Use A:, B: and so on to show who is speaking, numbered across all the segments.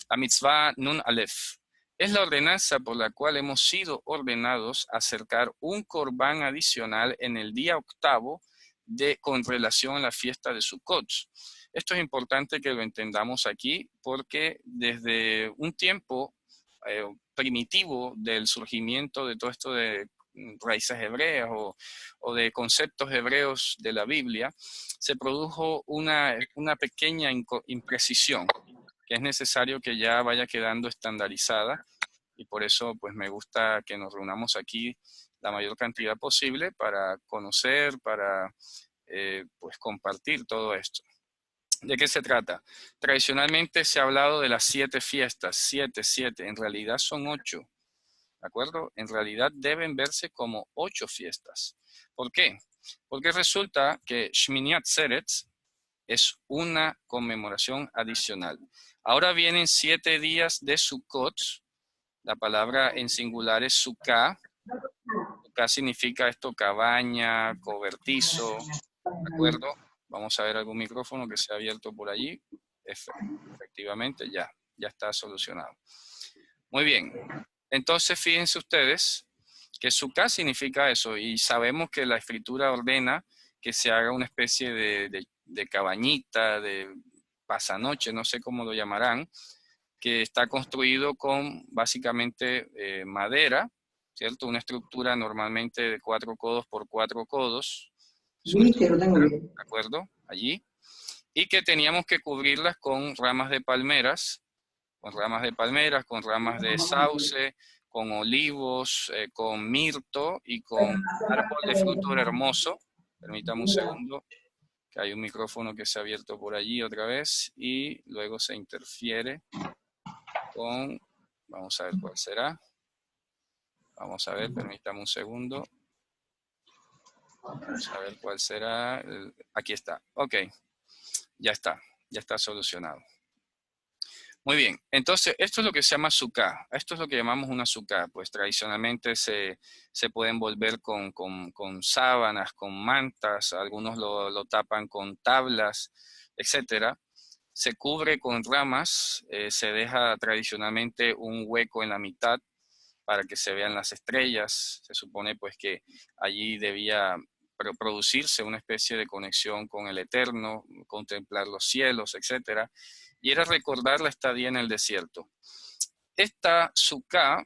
A: La mitzvah Nun Aleph. Es la ordenanza por la cual hemos sido ordenados a acercar un corbán adicional en el día octavo con relación a la fiesta de Sukkot. Esto es importante que lo entendamos aquí porque desde un tiempo primitivo del surgimiento de todo esto de raíces hebreas o de conceptos hebreos de la Biblia, se produjo una pequeña imprecisión que es necesario que ya vaya quedando estandarizada y por eso pues me gusta que nos reunamos aquí la mayor cantidad posible para conocer, para pues compartir todo esto. ¿De qué se trata? Tradicionalmente se ha hablado de las 7 fiestas, 7, en realidad son 8, ¿de acuerdo? En realidad deben verse como 8 fiestas. ¿Por qué? Porque resulta que Shmini Atzeret es una conmemoración adicional. Ahora vienen 7 días de Sukkot, la palabra en singular es Sukkah. Sukkah significa esto, cabaña, cobertizo, ¿de acuerdo? Vamos a ver algún micrófono que se ha abierto por allí. Efectivamente, ya está solucionado. Muy bien. Entonces, fíjense ustedes que Sukkah significa eso y sabemos que la escritura ordena que se haga una especie de cabañita, de pasanoche, no sé cómo lo llamarán, que está construido con básicamente madera, ¿cierto? Una estructura normalmente de 4 codos por 4 codos.
B: Viste, lo tengo bien.
A: ¿De acuerdo? Allí. Y que teníamos que cubrirlas con ramas de palmeras, con ramas de sauce, con olivos, con mirto y con árbol de fruto hermoso. Permítame un segundo, que hay un micrófono que se ha abierto por allí otra vez y luego se interfiere con, vamos a ver cuál será. Vamos a ver, permítame un segundo. Vamos a ver cuál será. Aquí está. Ok, ya está solucionado. Muy bien, entonces esto es lo que se llama sukkah, esto es lo que llamamos una sukkah, pues tradicionalmente se puede envolver con sábanas, con mantas, algunos lo tapan con tablas, etcétera. Se cubre con ramas, se deja tradicionalmente un hueco en la mitad para que se vean las estrellas, se supone pues que allí debía producirse una especie de conexión con el Eterno, contemplar los cielos, etcétera, y era recordar la estadía en el desierto. Esta sukkah,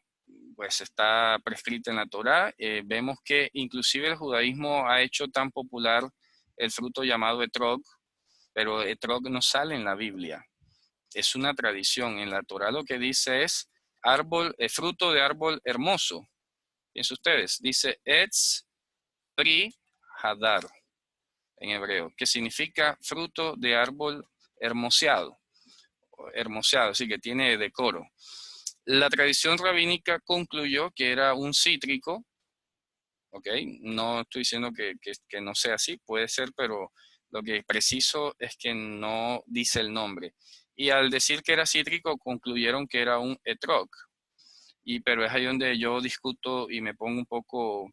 A: pues está prescrita en la Torá. Vemos que inclusive el judaísmo ha hecho tan popular el fruto llamado etrog, pero etrog no sale en la Biblia. Es una tradición. En la Torá lo que dice es fruto de árbol hermoso. Fíjense ustedes, dice Etz Pri Hadar en hebreo, que significa fruto de árbol hermoseado, así que tiene decoro. La tradición rabínica concluyó que era un cítrico, ¿ok? No estoy diciendo que no sea así, puede ser, pero lo que preciso es que no dice el nombre. Y al decir que era cítrico, concluyeron que era un etrog. Pero es ahí donde yo discuto y me pongo un poco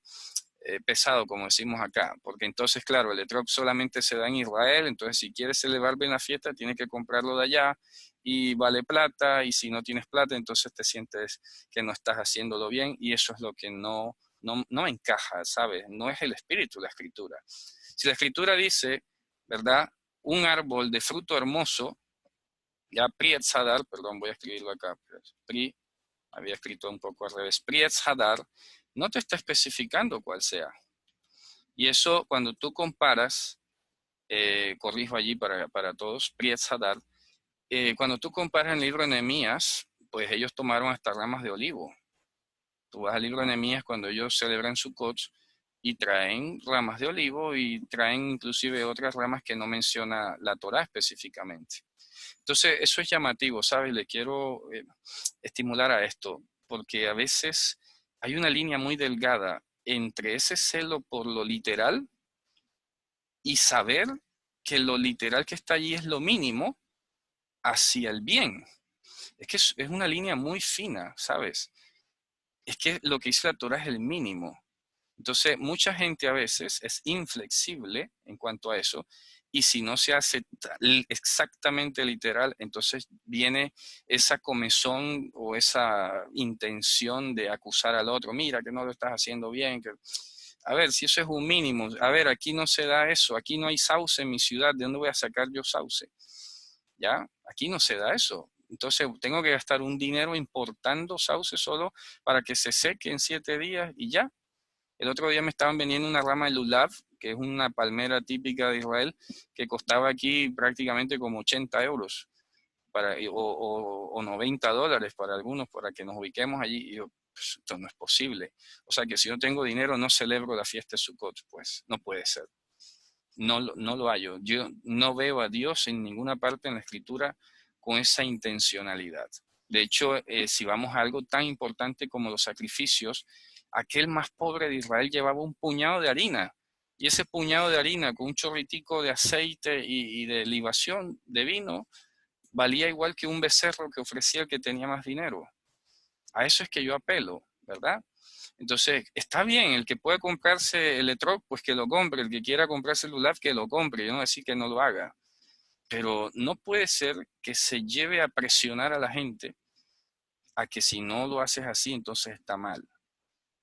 A: pesado, como decimos acá, porque entonces, claro, el etrog solamente se da en Israel, entonces si quieres celebrar bien la fiesta, tienes que comprarlo de allá y vale plata, y si no tienes plata, entonces te sientes que no estás haciéndolo bien, y eso es lo que no encaja, ¿sabes? No es el espíritu de la escritura. Si la escritura dice, ¿verdad? Un árbol de fruto hermoso, ya Pri Hadar, perdón, voy a escribirlo acá, Pri, había escrito un poco al revés, Pri Hadar, no te está especificando cuál sea. Y eso, cuando tú comparas, corrijo allí para todos, Pri Hadar, cuando tú comparas el libro de Nehemías, pues ellos tomaron hasta ramas de olivo. Tú vas al libro de Nehemías cuando ellos celebran Sukkot y traen ramas de olivo y traen inclusive otras ramas que no menciona la Torá específicamente. Entonces, eso es llamativo, ¿sabes? Le quiero estimular a esto, porque a veces hay una línea muy delgada entre ese celo por lo literal y saber que lo literal que está allí es lo mínimo hacia el bien. Es que es una línea muy fina, ¿sabes? Es que lo que dice la Torah es el mínimo. Entonces, mucha gente a veces es inflexible en cuanto a eso y si no se hace exactamente literal, entonces viene esa comezón o esa intención de acusar al otro, mira que no lo estás haciendo bien, que... A ver, si eso es un mínimo, a ver, aquí no se da eso, aquí no hay sauce en mi ciudad, ¿de dónde voy a sacar yo sauce? ¿Ya? Aquí no se da eso. Entonces tengo que gastar un dinero importando sauce solo para que se seque en 7 días y ya. El otro día me estaban vendiendo una rama de lulav, que es una palmera típica de Israel, que costaba aquí prácticamente como 80 euros o $90 para algunos, para que nos ubiquemos allí. Y yo, pues, esto no es posible. O sea que si yo tengo dinero no celebro la fiesta de Sukkot, pues no puede ser. No lo hallo. Yo no veo a Dios en ninguna parte en la Escritura con esa intencionalidad. De hecho, si vamos a algo tan importante como los sacrificios, aquel más pobre de Israel llevaba un puñado de harina. Y ese puñado de harina con un chorritico de aceite y de libación de vino valía igual que un becerro que ofrecía el que tenía más dinero. A eso es que yo apelo, ¿verdad? Entonces, está bien, el que puede comprarse el etrog, pues que lo compre, el que quiera comprarse el lulav, que lo compre, yo no decir que no lo haga. Pero no puede ser que se lleve a presionar a la gente a que si no lo haces así, entonces está mal.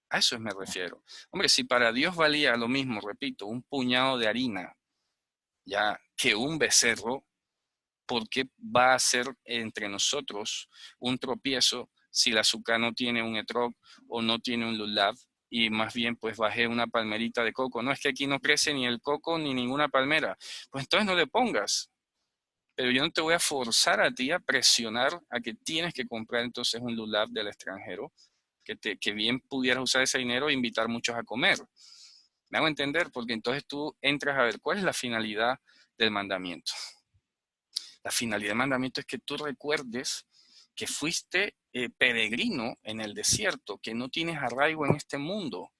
A: A eso me refiero. Hombre, si para Dios valía lo mismo, repito, un puñado de harina, ya que un becerro, ¿por qué va a ser entre nosotros un tropiezo si el azúcar no tiene un etrog o no tiene un lulav? Y más bien pues bajé una palmerita de coco. No es que aquí no crece ni el coco ni ninguna palmera. Pues entonces no le pongas. Pero yo no te voy a forzar a ti a presionar a que tienes que comprar entonces un lulav del extranjero, que bien pudieras usar ese dinero e invitar muchos a comer. Me hago entender, porque entonces tú entras a ver cuál es la finalidad del mandamiento. La finalidad del mandamiento es que tú recuerdes que fuiste peregrino en el desierto, que no tienes arraigo en este mundo,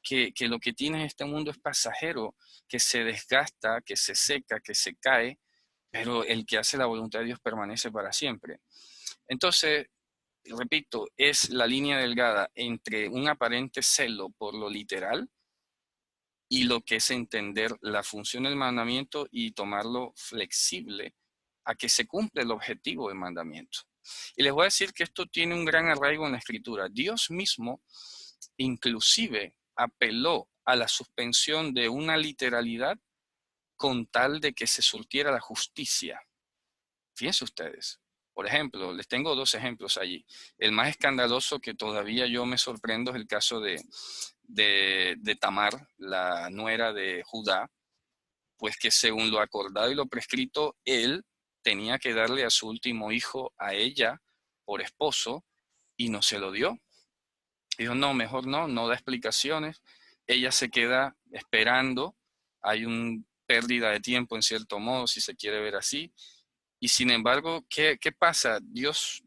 A: que lo que tienes en este mundo es pasajero, que se desgasta, que se seca, que se cae, pero el que hace la voluntad de Dios permanece para siempre. Entonces, repito, es la línea delgada entre un aparente celo por lo literal y lo que es entender la función del mandamiento y tomarlo flexible a que se cumple el objetivo del mandamiento. Y les voy a decir que esto tiene un gran arraigo en la Escritura. Dios mismo inclusive apeló a la suspensión de una literalidad con tal de que se surtiera la justicia. Fíjense ustedes. Por ejemplo, les tengo 2 ejemplos allí. El más escandaloso que todavía yo me sorprendo es el caso de Tamar, la nuera de Judá, pues que según lo acordado y lo prescrito, él tenía que darle a su último hijo a ella por esposo y no se lo dio. Dijo, no, mejor no da explicaciones. Ella se queda esperando. Hay una pérdida de tiempo en cierto modo, si se quiere ver así. Y sin embargo, ¿qué pasa? Dios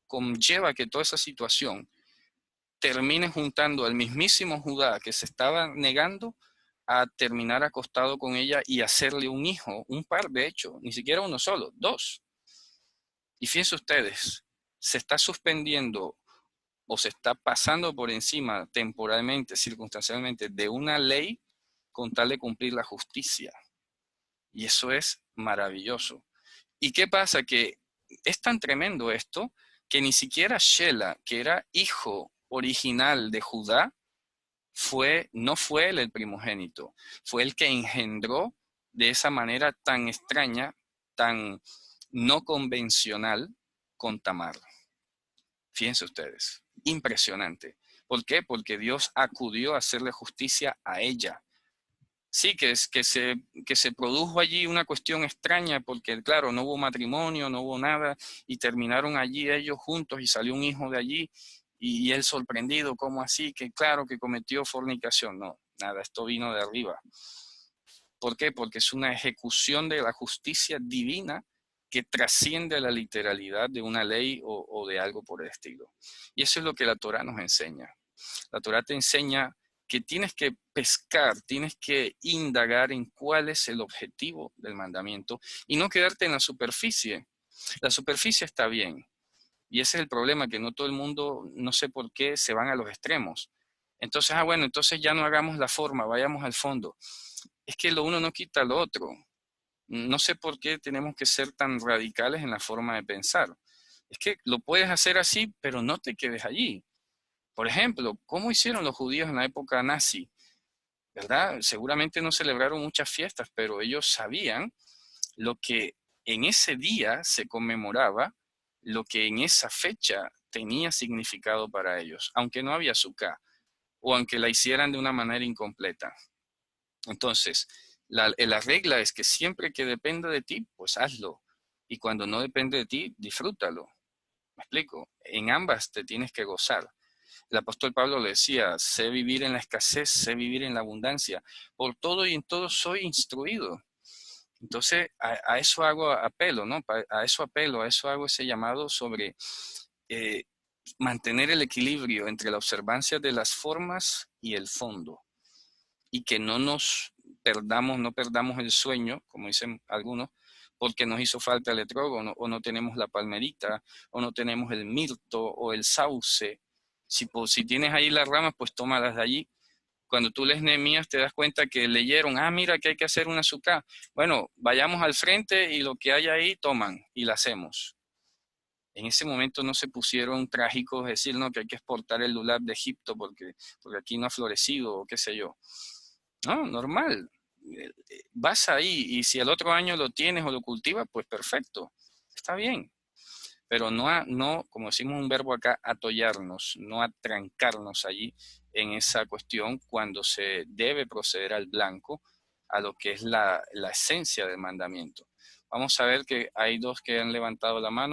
A: conlleva que toda esa situación termine juntando al mismísimo Judá que se estaba negando a terminar acostado con ella y hacerle un hijo, un par de hecho, ni siquiera uno solo, 2. Y fíjense ustedes, se está suspendiendo o se está pasando por encima temporalmente, circunstancialmente, de una ley con tal de cumplir la justicia. Y eso es maravilloso. ¿Y qué pasa? Que es tan tremendo esto que ni siquiera Shela, que era hijo original de Judá, no fue él el primogénito, fue el que engendró de esa manera tan extraña, tan no convencional con Tamar. Fíjense ustedes, impresionante. ¿Por qué? Porque Dios acudió a hacerle justicia a ella. Sí, que se produjo allí una cuestión extraña porque, claro, no hubo matrimonio, no hubo nada y terminaron allí ellos juntos y salió un hijo de allí y él sorprendido, ¿cómo así? Que claro que cometió fornicación. No, nada, esto vino de arriba. ¿Por qué? Porque es una ejecución de la justicia divina que trasciende la literalidad de una ley o de algo por el estilo. Y eso es lo que la Torah nos enseña. La Torah te enseña que tienes que pescar, tienes que indagar en cuál es el objetivo del mandamiento y no quedarte en la superficie. La superficie está bien y ese es el problema, que no todo el mundo, no sé por qué, se van a los extremos. Entonces, bueno, entonces ya no hagamos la forma, vayamos al fondo. Es que lo uno no quita lo otro. No sé por qué tenemos que ser tan radicales en la forma de pensar. Es que lo puedes hacer así, pero no te quedes allí. Por ejemplo, ¿cómo hicieron los judíos en la época nazi? ¿Verdad? Seguramente no celebraron muchas fiestas, pero ellos sabían lo que en ese día se conmemoraba, lo que en esa fecha tenía significado para ellos, aunque no había Sukkah o aunque la hicieran de una manera incompleta. Entonces, la regla es que siempre que dependa de ti, pues hazlo. Y cuando no depende de ti, disfrútalo. ¿Me explico? En ambas te tienes que gozar. El apóstol Pablo le decía, sé vivir en la escasez, sé vivir en la abundancia. Por todo y en todo soy instruido. Entonces, a eso hago apelo, ¿no? A eso apelo, a eso hago ese llamado sobre eh, mantener el equilibrio entre la observancia de las formas y el fondo. Y que no nos perdamos, no perdamos el sueño, como dicen algunos, porque nos hizo falta el etrog, o no tenemos la palmerita, o no tenemos el mirto o el sauce. Si tienes ahí las ramas, pues tómalas de allí. Cuando tú lees Nehemías te das cuenta que leyeron, mira que hay que hacer una azúcar. Bueno, vayamos al frente y lo que hay ahí toman y la hacemos. En ese momento no se pusieron trágicos, decir, no, que hay que exportar el lulab de Egipto porque aquí no ha florecido o qué sé yo. No, normal. Vas ahí y si el otro año lo tienes o lo cultivas, pues perfecto, está bien. Pero no, como decimos un verbo acá, atollarnos, no atrancarnos allí en esa cuestión cuando se debe proceder al blanco, a lo que es la esencia del mandamiento. Vamos a ver que hay dos que han levantado la mano.